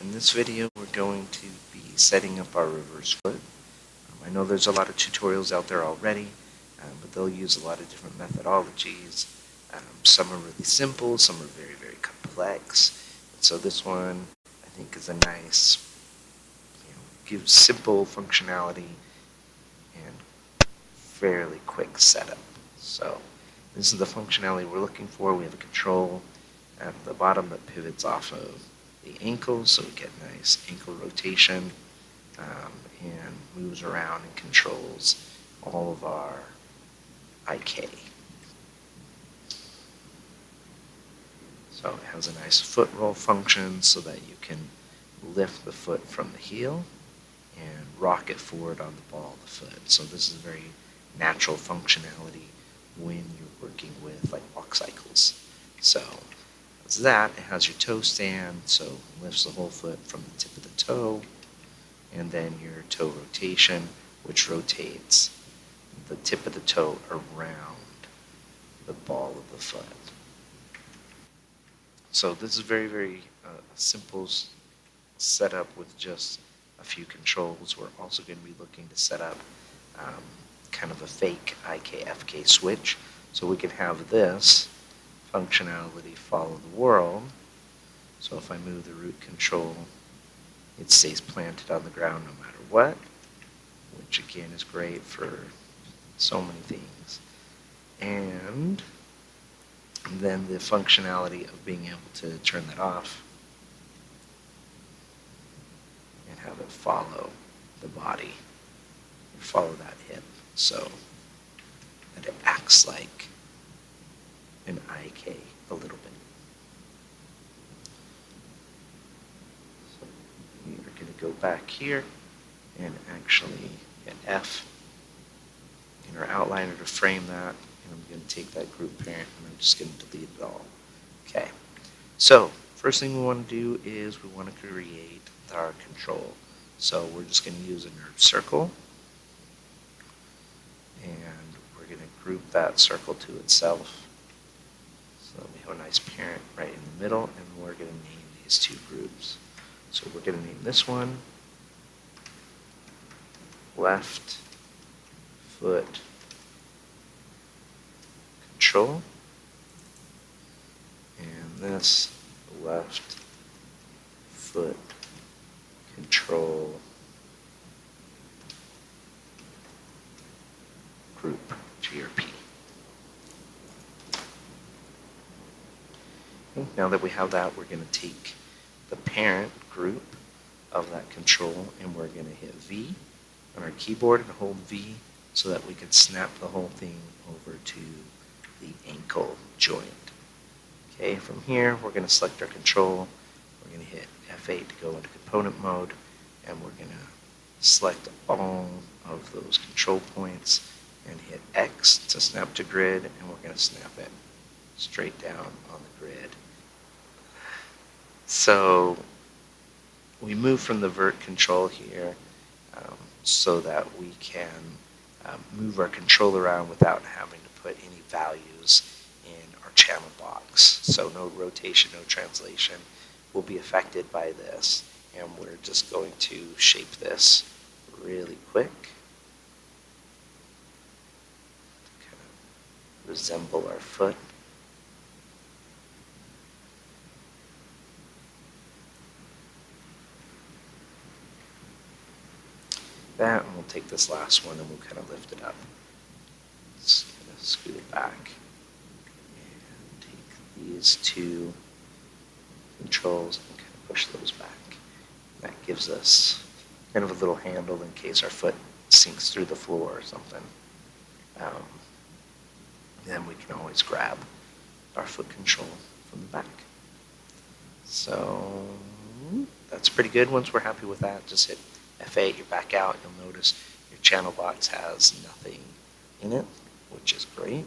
In this video we're going to be setting up our reverse foot. I know there's a lot of tutorials out there already, but they'll use a lot of different methodologies. Some are really simple, some are very, very complex. And so this one I think is a nice, gives simple functionality and fairly quick setup. So this is the functionality we're looking for. We have a control at the bottom that pivots off of the ankle, so we get nice ankle rotation and moves around and controls all of our IK. So it has a nice foot roll function so that you can lift the foot from the heel and rock it forward on the ball of the foot. So this is a very natural functionality when you're working with like walk cycles. So that's that. It has your toe stand, so it lifts the whole foot from the tip of the toe, and then your toe rotation, which rotates the tip of the toe around the ball of the foot. So this is very, very simple setup with just a few controls. We're also going to be looking to set up kind of a fake IK-FK switch, so we can have this functionality follow the world. So if I move the root control, it stays planted on the ground no matter what, which again is great for so many things. And then the functionality of being able to turn that off and have it follow the body, follow that hip, so that it acts like an IK a little bit. So we are going to go back here and actually hit F in our outliner to frame that, and I'm going to take that group parent and I'm just going to delete it all. Okay, so first thing we want to do is we want to create our control. So we're just going to use a nerve circle, and we're going to group that circle to itself. So we have a nice parent right in the middle, and we're going to name these two groups. So we're going to name this one left foot control, and this left foot control group, GRP. Okay, now that we have that, we're going to take the parent group of that control and we're going to hit V on our keyboard and hold V so that we can snap the whole thing over to the ankle joint. Okay, from here we're going to select our control, we're going to hit F8 to go into component mode, and we're going to select all of those control points and hit X to snap to grid, and we're going to snap it straight down on the grid. So we move from the vert control here so that we can move our control around without having to put any values in our channel box. So no rotation, no translation will be affected by this, and we're just going to shape this really quick to kind of resemble our foot. That, and we'll take this last one and we'll kind of lift it up. Just kind of scoot it back and take these two controls and kind of push those back. That gives us kind of a little handle in case our foot sinks through the floor or something. Then we can always grab our foot control from the back. So that's pretty good. Once we're happy with that, just hit F8, you're back out. You'll notice your channel box has nothing in it, which is great.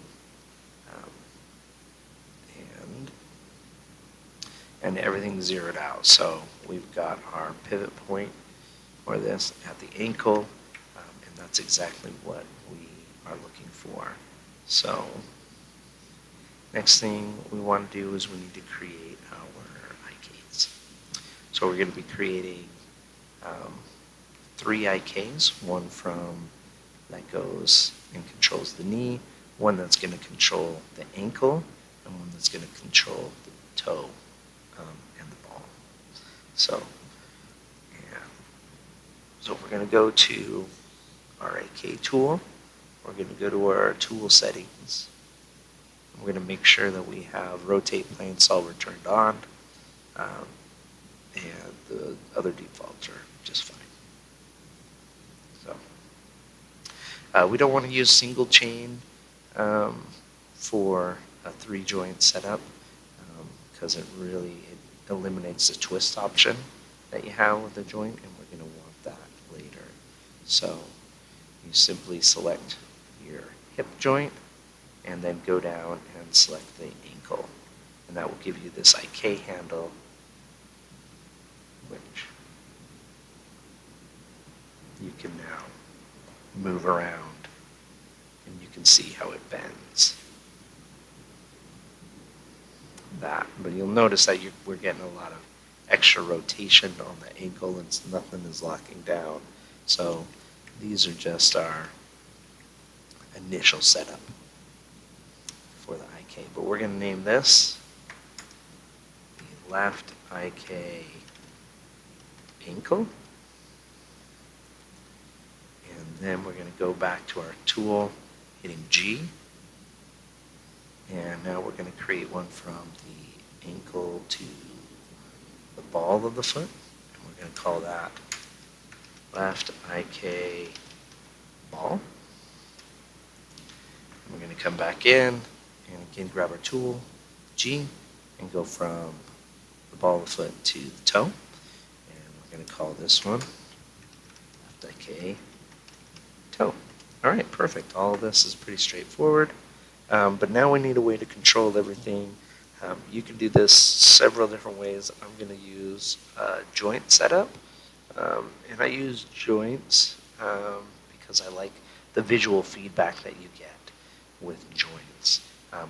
And everything's zeroed out. So we've got our pivot point for this at the ankle, and that's exactly what we are looking for. So next thing we want to do is we need to create our IKs. So we're going to be creating 3 IKs, one that goes and controls the knee, one that's going to control the ankle, and one that's going to control the toe and the ball. So, yeah. So we're going to go to our IK tool. We're going to go to our tool settings. We're going to make sure that we have rotate plane solver turned on, and the other defaults are just fine. So we don't want to use single chain for a 3-joint setup because it eliminates the twist option that you have with the joint, and we're going to want that later. So you simply select your hip joint and then go down and select the ankle, and that will give you this IK handle, which you can now move around, and you can see how it bends. But you'll notice that we're getting a lot of extra rotation on the ankle, and nothing is locking down. So these are just our initial setup for the IK. But we're going to name this the left IK ankle. And then we're going to go back to our tool, hitting G. And now we're going to create one from the ankle to the ball of the foot. And we're going to call that left IK ball. And we're going to come back in and again grab our tool, G, and go from the ball of the foot to the toe. And we're going to call this one left IK toe. All right, perfect. All of this is pretty straightforward. But now we need a way to control everything. You can do this several different ways. I'm going to use joint setup. And I use joints because I like the visual feedback that you get with joints.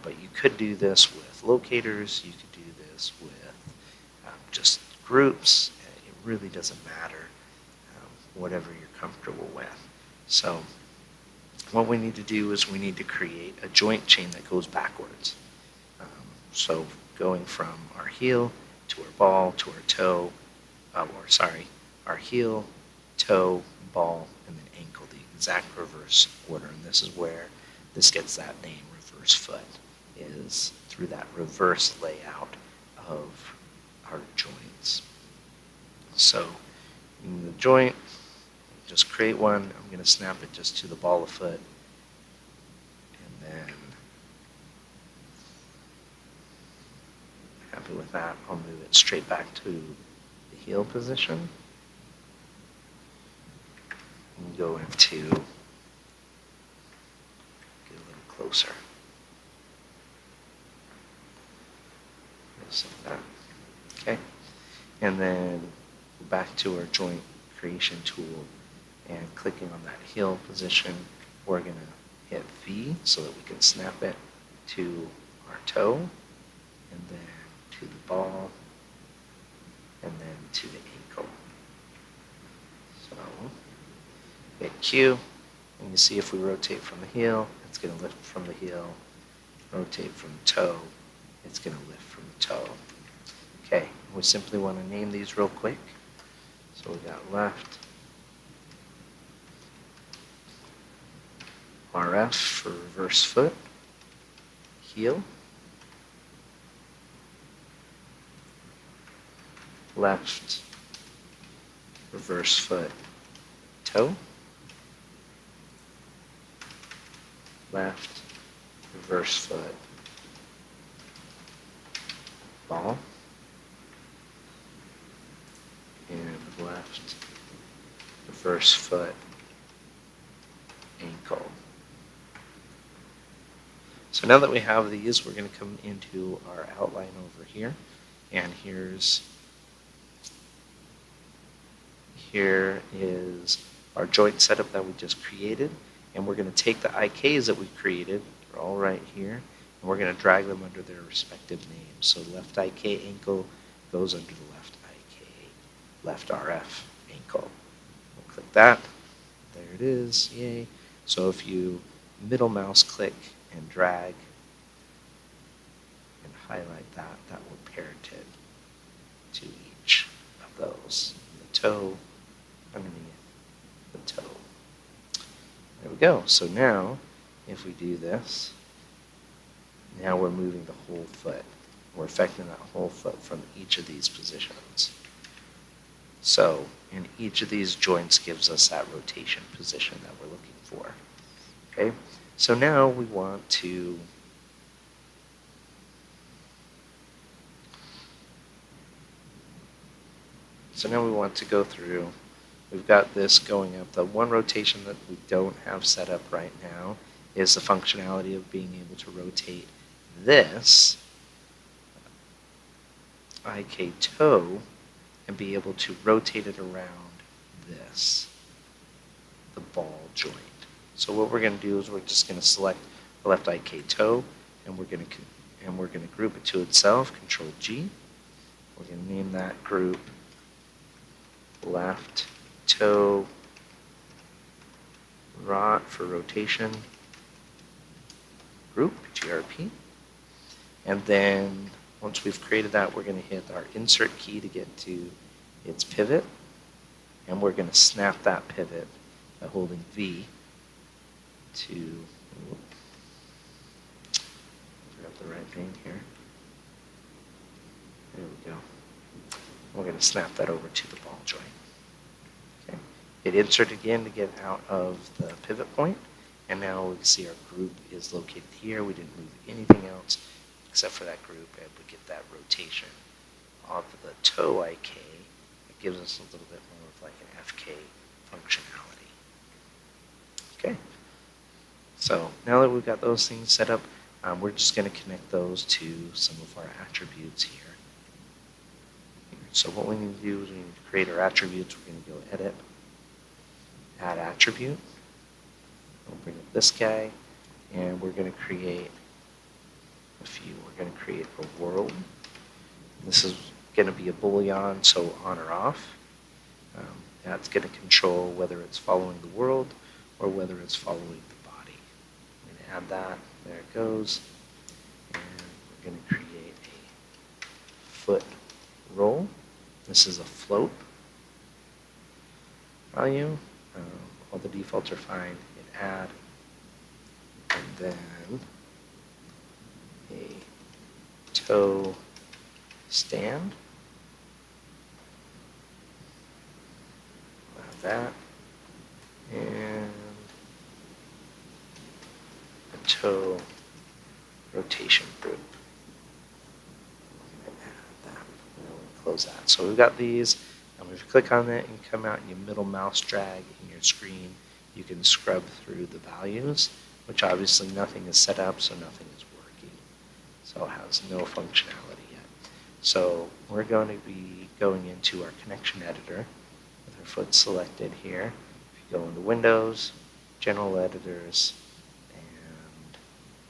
But you could do this with locators. You could do this with just groups. It really doesn't matter, whatever you're comfortable with. So what we need to do is we need to create a joint chain that goes backwards. So going from our heel to our ball to our toe, our heel, toe, ball, and then ankle, the exact reverse order. And this is where this gets that name, reverse foot, is through that reverse layout of our joints. So in the joint, just create one. I'm going to snap it just to the ball of foot, and then happy with that, I'll move it straight back to the heel position and go into, get a little closer, just like that. Okay, and then go back to our joint creation tool, and clicking on that heel position, we're going to hit V so that we can snap it to our toe, and then to the ball, and then to the ankle. So hit Q, and you see if we rotate from the heel, it's going to lift from the heel. Rotate from the toe, it's going to lift from the toe. Okay, we simply want to name these real quick. So we got left RF for reverse foot, heel, left reverse foot, toe, left reverse foot, ball, and left reverse foot, ankle. So now that we have these, we're going to come into our outline over here, and here is our joint setup that we just created, and we're going to take the IKs that we created, they're all right here, and we're going to drag them under their respective names. So left IK ankle goes under the left IK left RF ankle. We'll click that. There it is. Yay. So if you middle mouse click and drag and highlight that, that will parent it to each of those. The toe underneath the toe. There we go. So now, if we do this, now we're moving the whole foot. We're affecting that whole foot from each of these positions. So, in each of these joints gives us that rotation position that we're looking for. Okay? So now we want to go through. We've got this going up. The one rotation that we don't have set up right now is the functionality of being able to rotate this IK toe and be able to rotate it around this, the ball joint. So what we're going to do is we're just going to select the left IK toe, and we're going to group it to itself. Control G. We're going to name that group left toe rot for rotation group, GRP. And then once we've created that, we're going to hit our insert key to get to its pivot. And we're going to snap that pivot by holding V to grab the right thing here. There we go. We're going to snap that over to the ball joint. Okay. Hit insert again to get out of the pivot point. And now we can see our group is located here. We didn't move anything else except for that group, and we get that rotation off of the toe IK. It gives us a little bit more of like an FK functionality. Okay. So now that we've got those things set up, we're just going to connect those to some of our attributes here. So what we need to do is we need to create our attributes. We're going to go Edit, Add Attribute. We'll bring up this guy, and we're going to create a few. We're going to create a world. This is going to be a boolean, so on or off. That's going to control whether it's following the world or whether it's following the body. I'm going to add that. There it goes. And we're going to create a foot roll. This is a float value. All the defaults are fine. Hit add. And then a toe stand. Add that. And a toe rotation group. Close that. So we've got these, and if you click on it and come out and you middle mouse drag in your screen, you can scrub through the values, which obviously nothing is set up, so nothing is working. So it has no functionality yet. So we're going to be going into our connection editor with our foot selected here. If you go into Windows, General Editors, and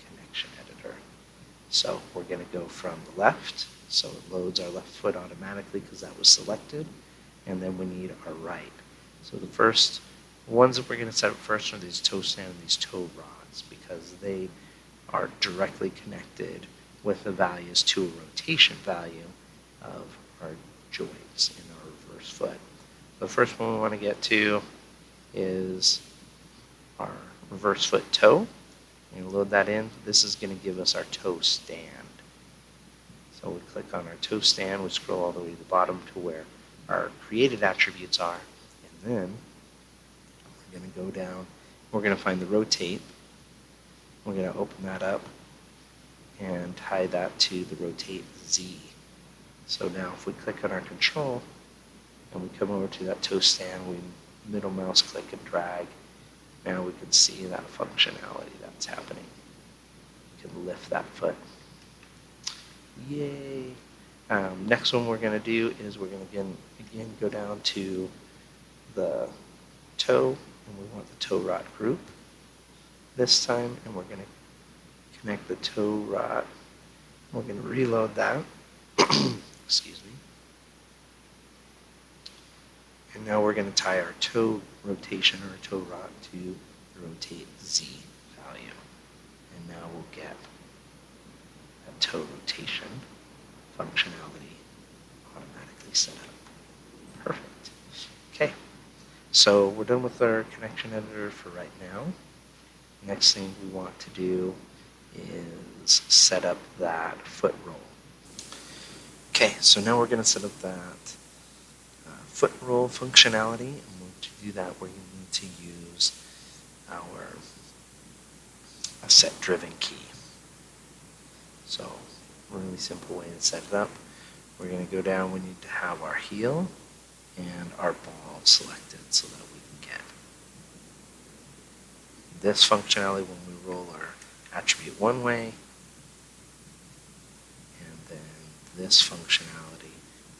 Connection Editor. So we're going to go from the left. So it loads our left foot automatically because that was selected. And then we need our right. So the first ones that we're going to set up first are these toe stand and these toe rods, because they are directly connected with the values to a rotation value of our joints in our reverse foot. The first one we want to get to is our reverse foot toe. We're going to load that in. This is going to give us our toe stand. So we click on our toe stand, we scroll all the way to the bottom to where our created attributes are, and then we're going to go down, we're going to find the rotate, we're going to open that up and tie that to the rotate Z. So now if we click on our control and we come over to that toe stand, we middle mouse click and drag, now we can see that functionality that's happening. We can lift that foot. Yay! Next one we're going to do is we're going to again go down to the toe, and we want the toe rod group this time, and we're going to connect the toe rod. We're going to reload that. Excuse me. And now we're going to tie our toe rotation or toe rod to the rotate Z value. And now we'll get a toe rotation functionality automatically set up. Perfect. Okay, so we're done with our connection editor for right now. Next thing we want to do is set up that foot roll. Okay, so now we're going to set up that foot roll functionality, and to do that we're going to need to use our set driven key. So a really simple way to set it up, we're going to go down, we need to have our heel and our ball selected so that we can get this functionality when we roll our attribute one way, and then this functionality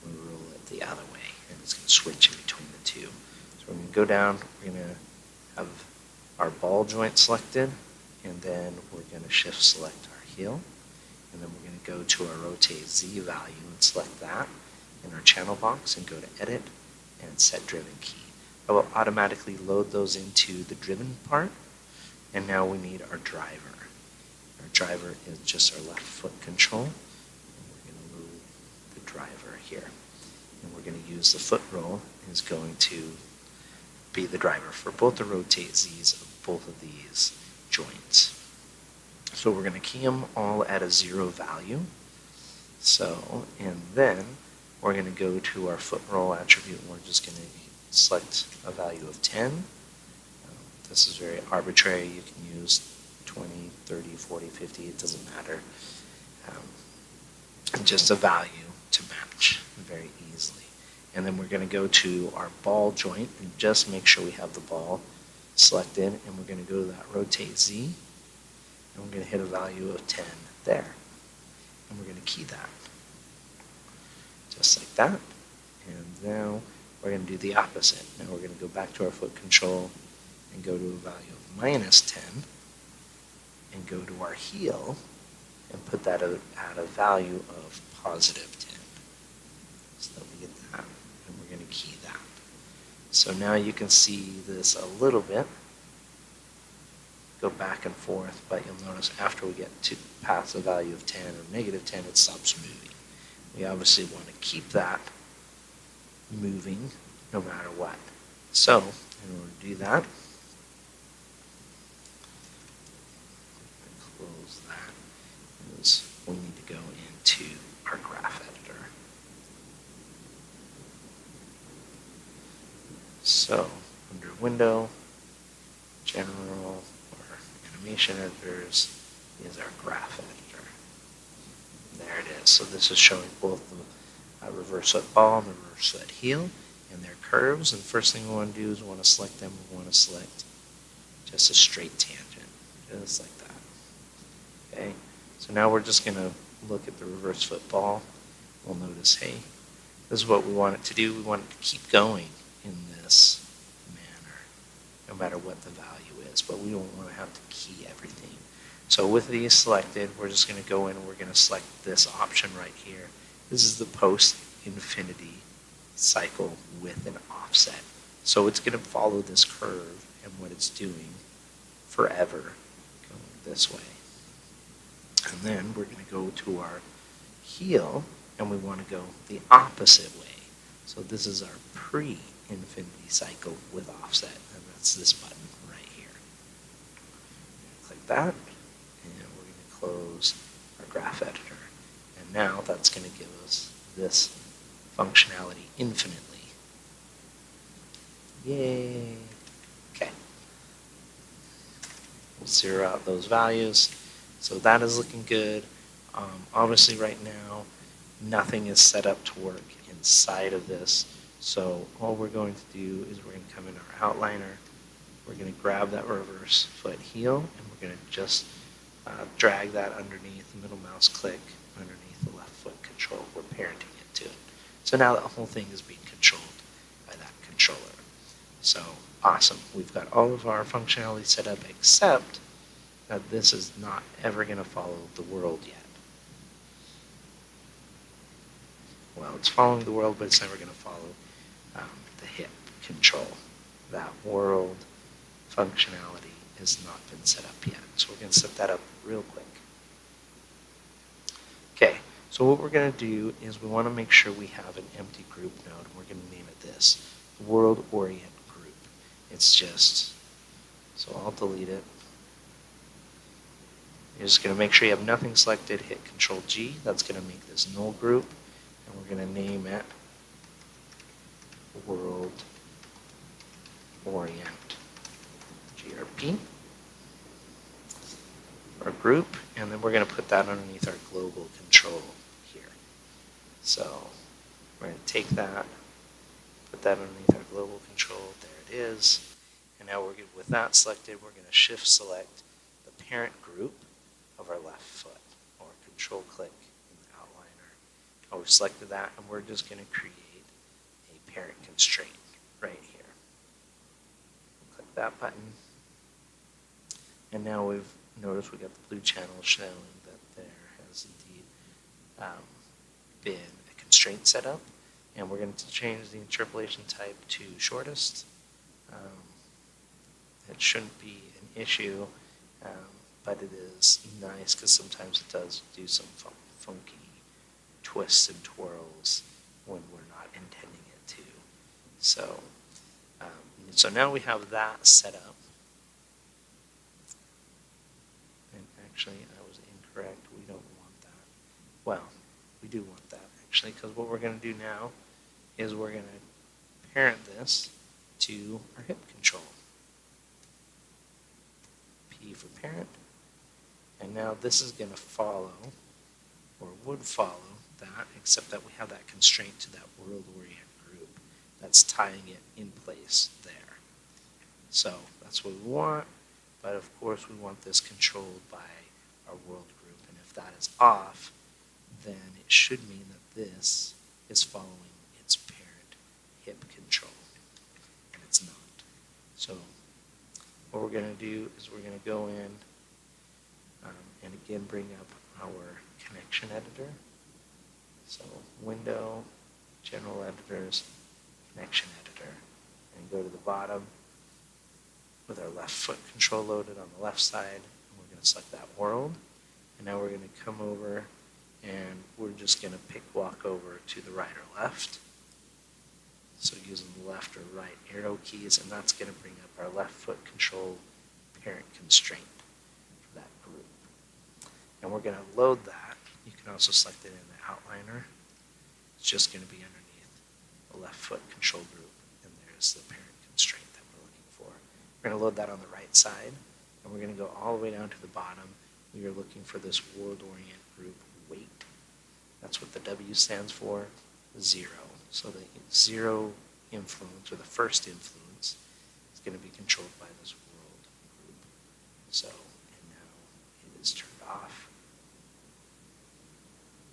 when we roll it the other way, and it's going to switch in between the two. So we're going to go down, we're going to have our ball joint selected, and then we're going to shift select our heel, and then we're going to go to our rotate Z value and select that in our channel box and go to edit and set driven key. I will automatically load those into the driven part, and now we need our driver. Our driver is just our left foot control, and we're going to load the driver here. And we're going to use the foot roll is going to be the driver for both the rotate Z's of both of these joints. So we're going to key them all at a 0 value. So, and then we're going to go to our foot roll attribute, and we're just going to select a value of 10. This is very arbitrary. You can use 20, 30, 40, 50, it doesn't matter. Just a value to match very easily. And then we're going to go to our ball joint and just make sure we have the ball selected, and we're going to go to that rotate Z, and we're going to hit a value of 10 there. And we're going to key that. Just like that. And now we're going to do the opposite. Now we're going to go back to our foot control and go to a value of -10 and go to our heel and put that at a value of +10. So that we get that, and we're going to key that. So now you can see this a little bit go back and forth, but you'll notice after we get to past a value of 10 or -10, it stops moving. We obviously want to keep that moving no matter what. So in order to do that, close that, is we need to go into our graph editor. So under Window, General, or Animation Editors is our graph editor. There it is. So this is showing both the reverse foot ball and the reverse foot heel and their curves. And the first thing we want to do is we want to select them. We want to select just a straight tangent, just like that. Okay. So now we're just going to look at the reverse foot ball. We'll notice, hey, this is what we want it to do. We want it to keep going in this manner, no matter what the value is. But we don't want to have to key everything. So with these selected, we're just going to go in and we're going to select this option right here. This is the post-infinity cycle with an offset. So it's going to follow this curve and what it's doing forever, going this way. And then we're going to go to our heel, and we want to go the opposite way. So this is our pre-infinity cycle with offset, and that's this button right here. Click that, and we're going to close our graph editor. And now that's going to give us this functionality infinitely. Yay! Okay. We'll zero out those values. So that is looking good. Obviously right now, nothing is set up to work inside of this. So all we're going to do is we're going to come in our outliner. We're going to grab that reverse foot heel, and we're going to just drag that underneath the middle mouse click, underneath the left foot control. We're parenting it to it. So now the whole thing is being controlled by that controller. So awesome. We've got all of our functionality set up, except that this is not ever going to follow the world yet. Well, it's following the world, but it's never going to follow the hip. control. That world functionality has not been set up yet. So we're going to set that up real quick. Okay, so what we're going to do is we want to make sure we have an empty group node, and we're going to name it this, world orient group. It's just, so I'll delete it. You're just going to make sure you have nothing selected, hit Control G. That's going to make this null group, and we're going to name it world orient GRP, our group, and then we're going to put that underneath our global control here. So we're going to take that, put that underneath our global control. There it is. And now with that selected, we're going to shift select the parent group of our left foot, or control click in the outliner. Now we've selected that, and we're just going to create a parent constraint right here. Click that button, and now we've noticed we got the blue channel showing that there has indeed been a constraint set up, and we're going to change the interpolation type to shortest. It shouldn't be an issue, but it is nice because sometimes it does do some funky twists and twirls when we're not intending it to. So now we have that set up. And actually, I was incorrect. We don't want that. Well, we do want that, actually, because what we're going to do now is we're going to parent this to our hip control. P for parent. And now this is going to follow, or would follow that, except that we have that constraint to that world orient group that's tying it in place there. So that's what we want, but of course we want this controlled by our world group, and if that is off, then it should mean that this is following its parent hip control, and it's not. So what we're going to do is we're going to go in and again bring up our connection editor. So Window, General Editors, Connection Editor, and go to the bottom with our left foot control loaded on the left side, and we're going to select that world. And now we're going to come over and we're just going to walk over to the right or left. So using the left or right arrow keys, and that's going to bring up our left foot control parent constraint for that group. And we're going to load that. You can also select it in the outliner. It's just going to be underneath the left foot control group, and there's the parent constraint that we're looking for. We're going to load that on the right side, and we're going to go all the way down to the bottom. We are looking for this world orient group weight. That's what the W stands for, 0. So the 0 influence, or the first influence, is going to be controlled by this world group. So, and now it is turned off.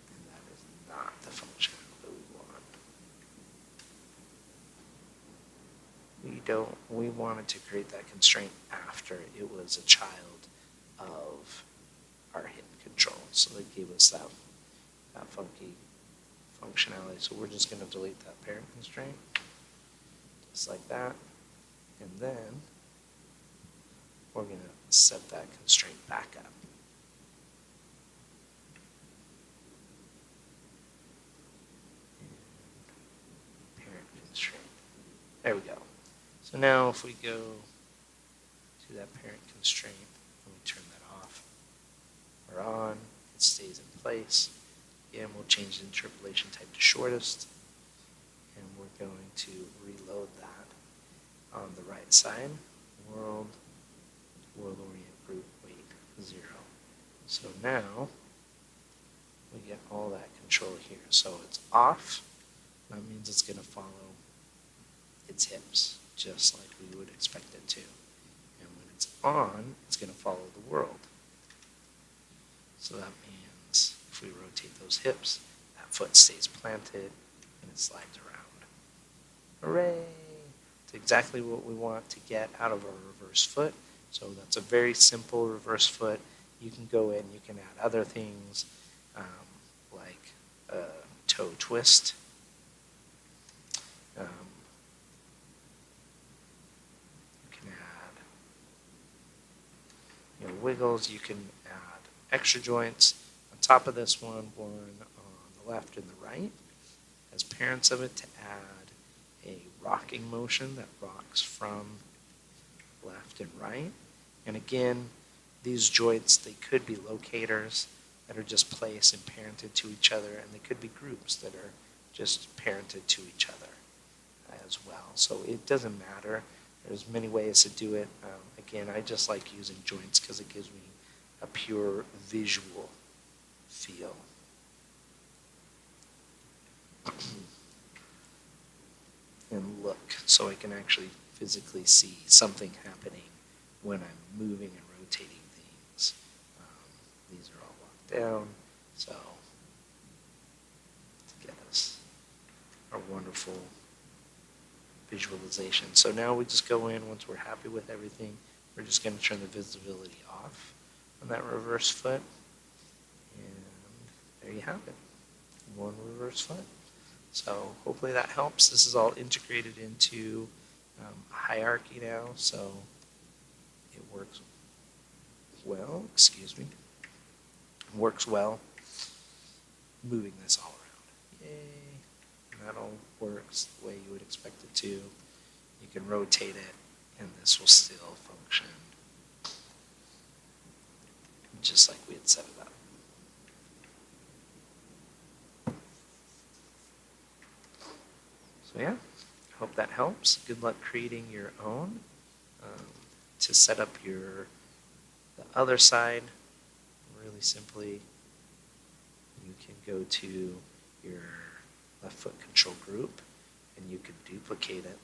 And that is not the function that we want. We wanted to create that constraint after it was a child of our hip control. So they gave us that funky functionality. So we're just going to delete that parent constraint, just like that. And then we're going to set that constraint back up. And parent constraint. There we go. So now if we go to that parent constraint and we turn that off or on, it stays in place. Again, we'll change the interpolation type to shortest, and we're going to reload that on the right side. World orient group weight 0. So now we get all that control here. So it's off. That means it's going to follow its hips, just like we would expect it to. And when it's on, it's going to follow the world. So that means if we rotate those hips, that foot stays planted and it slides around. Hooray! It's exactly what we want to get out of our reverse foot. So that's a very simple reverse foot. You can go in, you can add other things like a toe twist. wiggles. You can add extra joints on top of this one on the left and the right as parents of it to add a rocking motion that rocks from left and right. And again, these joints, they could be locators that are just placed and parented to each other, and they could be groups that are just parented to each other as well. So it doesn't matter. There's many ways to do it. Again, I just like using joints because it gives me a pure visual feel. And look, so I can actually physically see something happening when I'm moving and rotating things. These are all locked down, so to get us our wonderful visualization. So now we just go in, once we're happy with everything, we're just going to turn the visibility off on that reverse foot. And there you have it, one reverse foot. So hopefully that helps. This is all integrated into a hierarchy now, so it works well, works well moving this all around. Yay. And that all works the way you would expect it to. You can rotate it, and this will still function just like we had set it up. So yeah, hope that helps. Good luck creating your own. To set up the other side, really simply, you can go to your left foot control group, and you can duplicate it.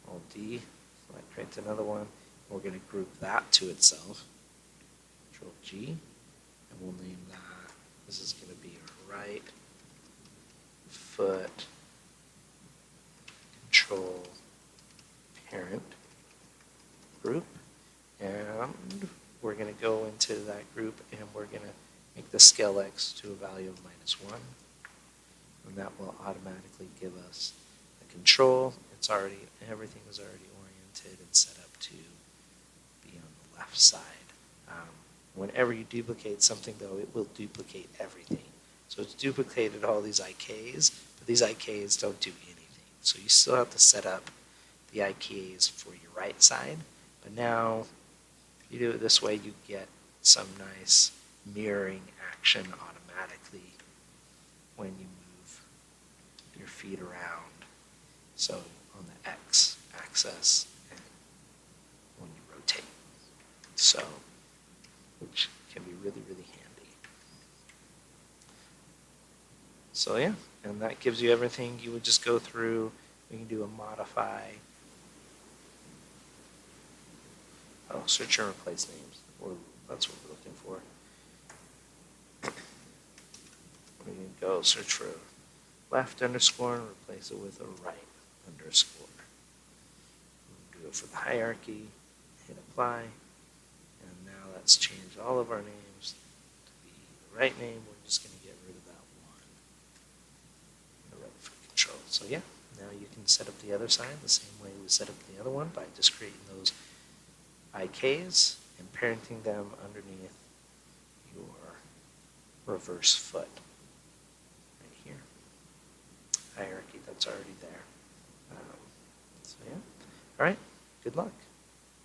Alt D, select, create another one. We're going to group that to itself. Control G, and we'll name that. This is going to be our right foot control parent group, and we're going to go into that group and we're going to make the scale X to a value of -1, and that will automatically give us the control. Everything is already oriented and set up to be on the left side. Whenever you duplicate something, though, it will duplicate everything. So it's duplicated all these IKs, but these IKs don't do anything. So you still have to set up the IKs for your right side. But now, if you do it this way, you get some nice mirroring action automatically when you move your feet around. So on the X axis and when you rotate. So, which can be really, really handy. So yeah, and that gives you everything. You would just go through, we can do a modify. Oh, search and replace names. That's what we're looking for. We can go search for left underscore and replace it with a right underscore. We'll do it for the hierarchy, hit apply, and now that's changed all of our names to be the right name. We're just going to get rid of that one, the right foot control. So yeah, now you can set up the other side the same way we set up the other one by just creating those IKs and parenting them underneath your reverse foot right here. Hierarchy that's already there. So yeah, all right, good luck.